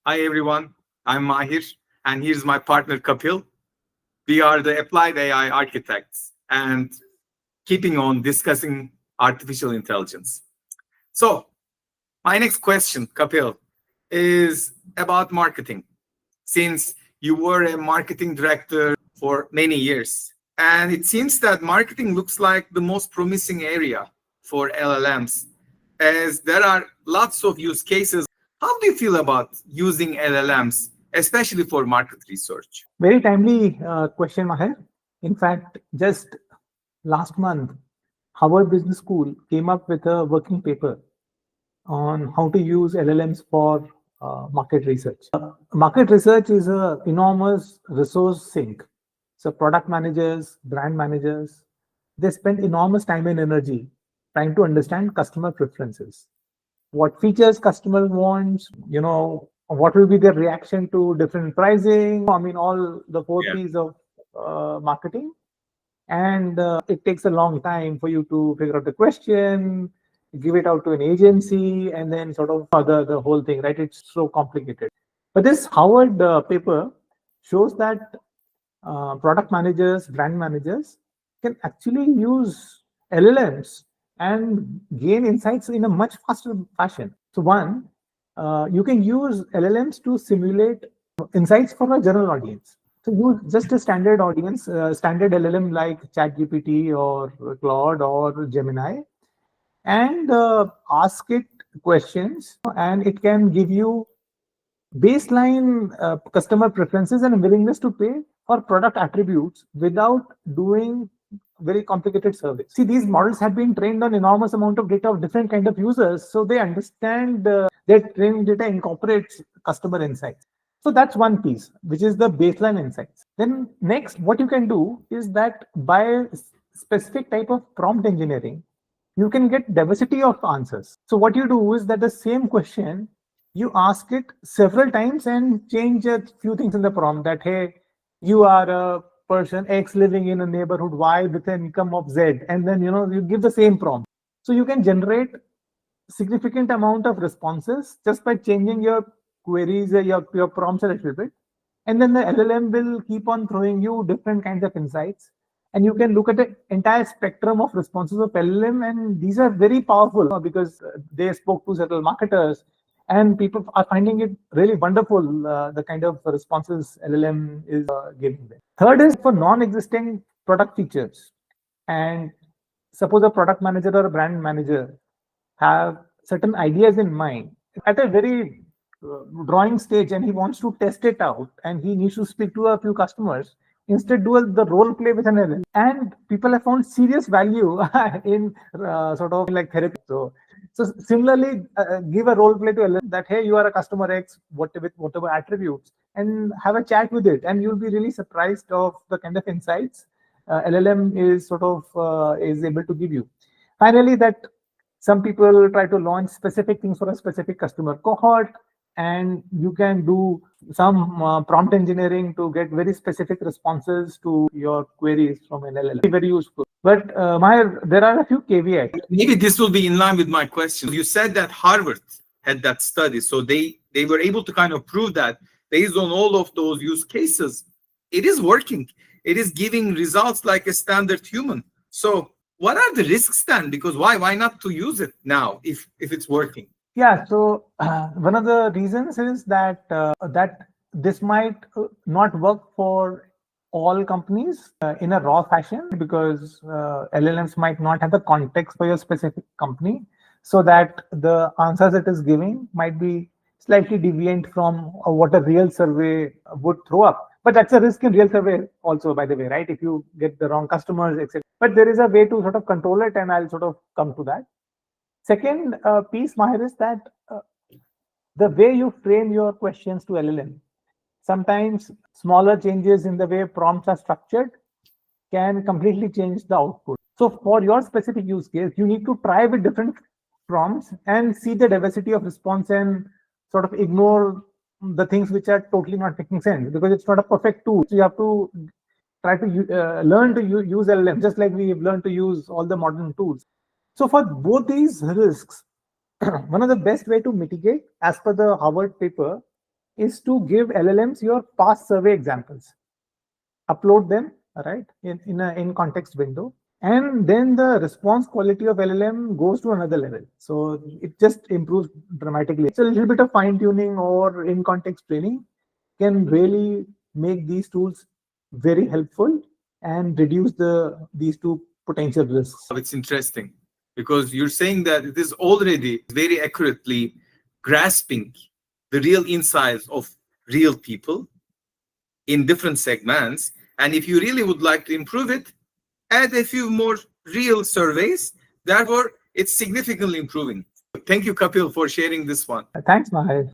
Hi everyone, I'm Mahir, and here's my partner Kapil. We are the applied AI architects and keeping on discussing artificial intelligence. So, my next question, Kapil, is about marketing. Since you were a marketing director for many years, and it seems that marketing looks like the most promising area for LLMs, as there are lots of use cases. How do you feel about using LLMs, especially for market research? Very timely question, Maher. In fact, just last month, Harvard Business School came up with a working paper on how to use LLMs for market research. Market research is an enormous resource sink. So product managers, brand managers, they spend enormous time and energy trying to understand customer preferences. What features customer wants, what will be their reaction to different pricing. I mean, all the four Yeah. P's of marketing. And it takes a long time for you to figure out the question, give it out to an agency, and then sort of the whole thing, right? It's so complicated. But this Howard paper shows that product managers, brand managers can actually use LLMs and gain insights in a much faster fashion. So one, you can use LLMs to simulate insights for a general audience. So use just a standard audience, standard LLM like ChatGPT or Claude or Gemini, and ask it questions, and it can give you baseline customer preferences and willingness to pay for product attributes without doing very complicated surveys. See, these models have been trained on enormous amount of data of different kind of users, so they understand their training data incorporates customer insights. So that's one piece, which is the baseline insights. Then next, what you can do is that by specific type of prompt engineering, you can get diversity of answers. So what you do is that the same question, you ask it several times and change a few things in the prompt that, hey, you are a person X living in a neighborhood Y with an income of Z. And then, you give the same prompt. So you can generate significant amount of responses just by changing your queries, your prompts a little bit. And then the LLM will keep on throwing you different kinds of insights. And you can look at the entire spectrum of responses of LLM. And these are very powerful because they spoke to several marketers. And people are finding it really wonderful, the kind of responses LLM is giving them. Third is for non-existing product features. And suppose a product manager or a brand manager have certain ideas in mind at a very drawing stage, and he wants to test it out, and he needs to speak to a few customers. Instead, do the role play with an LLM. And people have found serious value in sort of like therapy. So similarly, give a role play to LLM that, hey, you are a customer X, with whatever attributes, and have a chat with it, and you'll be really surprised of the kind of insights LLM is sort of is able to give you. Finally, that some people try to launch specific things for a specific customer cohort, and you can do some prompt engineering to get very specific responses to your queries from an LLM. Very useful. But Maher, there are a few caveats. Maybe this will be in line with my question. You said that Harvard had that study, so they were able to kind of prove that based on all of those use cases, it is working. It is giving results like a standard human. So what are the risks then? Because why not to use it now if it's working? Yeah, so one of the reasons is that that this might not work for all companies in a raw fashion, because LLMs might not have the context for your specific company, so that the answers it is giving might be slightly deviant from what a real survey would throw up. But that's a risk in real survey also, by the way, right? If you get the wrong customers, etc. But there is a way to sort of control it, and I'll sort of come to that. Second piece, Mahir, is that the way you frame your questions to LLM, sometimes smaller changes in the way prompts are structured can completely change the output. So for your specific use case, you need to try with different prompts and see the diversity of response and sort of ignore the things which are totally not making sense, because it's not a perfect tool. So you have to try to learn to use LLM, just like we've learned to use all the modern tools. So for both these risks, one of the best way to mitigate, as per the Harvard paper, is to give LLMs your past survey examples, upload them, right, in context window, and then the response quality of LLM goes to another level. So it just improves dramatically. It's a little bit of fine tuning or in context training can really make these tools very helpful and reduce these two potential risks. It's interesting because you're saying that it is already very accurately grasping the real insights of real people in different segments. And if you really would like to improve it, add a few more real surveys. Therefore, it's significantly improving. Thank you, Kapil, for sharing this one. Thanks, Mahir.